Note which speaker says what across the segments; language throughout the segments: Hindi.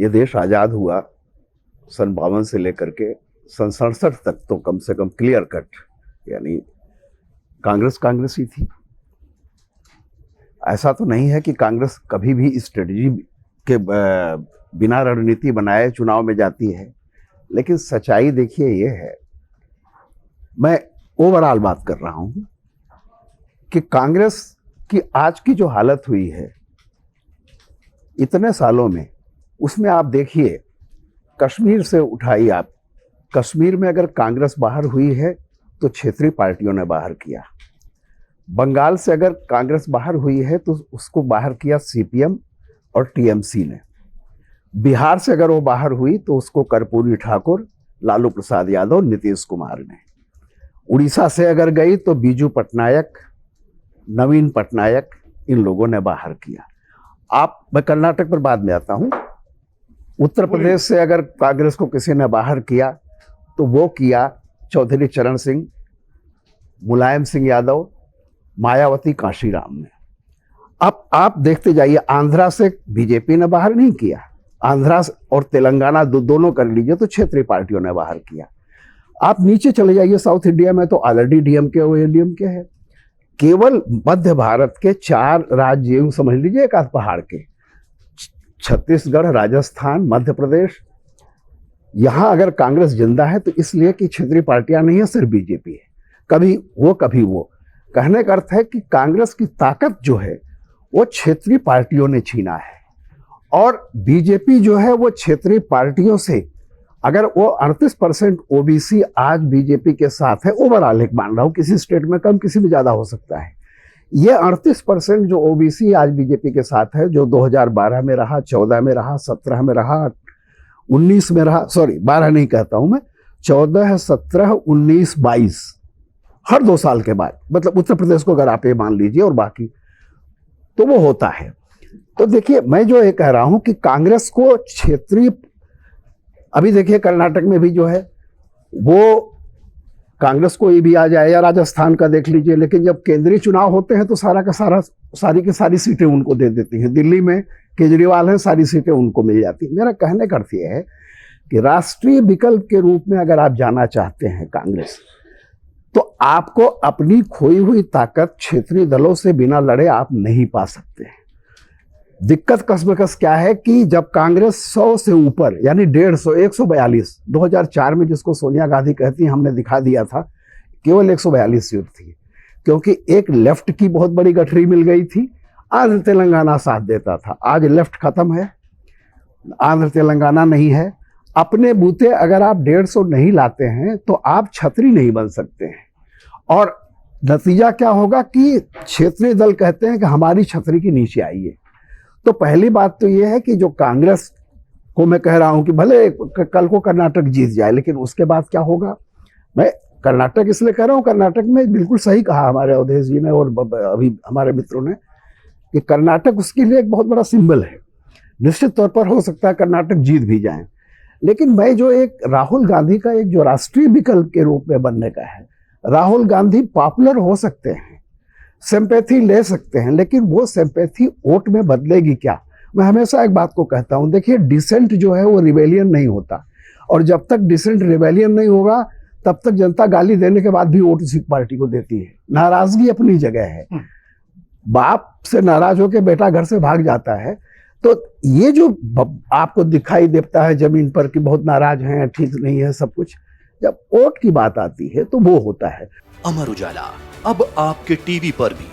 Speaker 1: ये देश आज़ाद हुआ सन 52 से लेकर के सन 67 तक, तो कम से कम क्लियर कट यानी कांग्रेस ही थी। ऐसा तो नहीं है कि कांग्रेस कभी भी स्ट्रेटजी के बिना रणनीति बनाए चुनाव में जाती है, लेकिन सच्चाई देखिए ये है, मैं ओवरऑल बात कर रहा हूं कि कांग्रेस की आज की जो हालत हुई है इतने सालों में, उसमें आप देखिए कश्मीर से उठाइए आप, कश्मीर में अगर कांग्रेस बाहर हुई है तो क्षेत्रीय पार्टियों ने बाहर किया। बंगाल से अगर कांग्रेस बाहर हुई है तो उसको बाहर किया सीपीएम और टीएमसी ने। बिहार से अगर वो बाहर हुई तो उसको कर्पूरी ठाकुर, लालू प्रसाद यादव, नीतीश कुमार ने। उड़ीसा से अगर गई तो बीजू पटनायक, नवीन पटनायक, इन लोगों ने बाहर किया। मैं कर्नाटक पर बाद में आता हूं। उत्तर प्रदेश से अगर कांग्रेस को किसी ने बाहर किया तो वो किया चौधरी चरण सिंह, मुलायम सिंह यादव, मायावती, कांशीराम ने। अब आप देखते जाइए, आंध्रा से बीजेपी ने बाहर नहीं किया, आंध्रा और तेलंगाना दोनों कर लीजिए तो क्षेत्रीय पार्टियों ने बाहर किया। आप नीचे चले जाइए, साउथ इंडिया में तो ऑलरेडी डीएमके और एडीएमके है। केवल मध्य भारत के 4 राज्य यूं समझ लीजिए, एक आध पहाड़ के, छत्तीसगढ़, राजस्थान, मध्य प्रदेश, यहां अगर कांग्रेस जिंदा है तो इसलिए कि क्षेत्रीय पार्टियां नहीं है, सिर्फ बीजेपी है। कभी वो कभी वो। कहने का अर्थ है कि कांग्रेस की ताकत जो है वो क्षेत्रीय पार्टियों ने छीना है, और बीजेपी जो है वो क्षेत्रीय पार्टियों से, अगर वो 38% ओबीसी आज बीजेपी के साथ है, ओवरऑल एक मान रहा हूं, किसी स्टेट में कम किसी में ज्यादा हो सकता है, ये 38% जो ओबीसी आज बीजेपी के साथ है, जो 2012 में रहा, 14 में रहा, 17 में रहा, 19 में रहा, सॉरी 12 नहीं कहता हूं मैं, 14, 17, 19, 22, हर 2 साल के बाद, मतलब उत्तर प्रदेश को अगर आप ये मान लीजिए और बाकी, तो वो होता है। तो देखिए, मैं जो ये कह रहा हूं कि कांग्रेस को क्षेत्रीय, अभी देखिए कर्नाटक में भी जो है वो कांग्रेस को ये भी आ जाए, या राजस्थान का देख लीजिए, लेकिन जब केंद्रीय चुनाव होते हैं तो सारी की सारी सीटें उनको दे देती हैं। दिल्ली में केजरीवाल है, सारी सीटें उनको मिल जाती हैं। मेरा कहने का अर्थ यह है कि राष्ट्रीय विकल्प के रूप में अगर आप जाना चाहते हैं कांग्रेस, तो आपको अपनी खोई हुई ताकत क्षेत्रीय दलों से बिना लड़े आप नहीं पा सकते हैं। दिक्कत कसमकस क्या है कि जब कांग्रेस 100 से ऊपर, यानी 150, 142, 2004 में जिसको सोनिया गांधी कहती हैं, हमने दिखा दिया था, केवल 142 सीट थी, क्योंकि एक लेफ्ट की बहुत बड़ी गठरी मिल गई थी। आंध्र तेलंगाना साथ देता था, आज लेफ्ट खत्म है, आंध्र तेलंगाना नहीं है। अपने बूते अगर आप 150 नहीं लाते हैं तो आप छतरी नहीं बन सकते हैं, और नतीजा क्या होगा कि क्षेत्रीय दल कहते हैं कि हमारी छतरी के नीचे आइए। तो पहली बात तो यह है कि जो कांग्रेस को मैं कह रहा हूं कि भले कल को कर्नाटक जीत जाए, लेकिन उसके बाद क्या होगा। मैं कर्नाटक इसलिए कह रहा हूं, कर्नाटक में बिल्कुल सही कहा हमारे अवधेश जी ने और अभी हमारे मित्रों ने कि कर्नाटक उसके लिए एक बहुत बड़ा सिंबल है। निश्चित तौर पर हो सकता है कर्नाटक जीत भी जाए, लेकिन मैं जो एक राहुल गांधी का एक जो राष्ट्रीय विकल्प के रूप में बनने का है, राहुल गांधी पॉपुलर हो सकते हैं, सिंपैथी ले सकते हैं, लेकिन वो सिंपैथी वोट में बदलेगी क्या। मैं हमेशा एक बात को कहता हूं, देखिए डिसेंट जो है वो रिबेलियन नहीं होता, और जब तक डिसेंट रिबेलियन नहीं होगा तब तक जनता गाली देने के बाद भी वोट इसी पार्टी को देती है। नाराजगी अपनी जगह है, बाप से नाराज होकर बेटा घर से भाग जाता है, तो ये जो आपको दिखाई देता है जमीन पर कि बहुत नाराज हैं, ठीक नहीं है सब कुछ, जब वोट की बात आती है तो वो होता है।
Speaker 2: अमर उजाला अब आपके टीवी पर भी।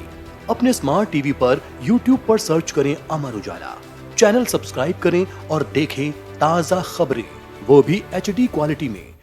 Speaker 2: अपने स्मार्ट टीवी पर यूट्यूब पर सर्च करें अमर उजाला, चैनल सब्सक्राइब करें और देखें ताजा खबरें, वो भी HD क्वालिटी में।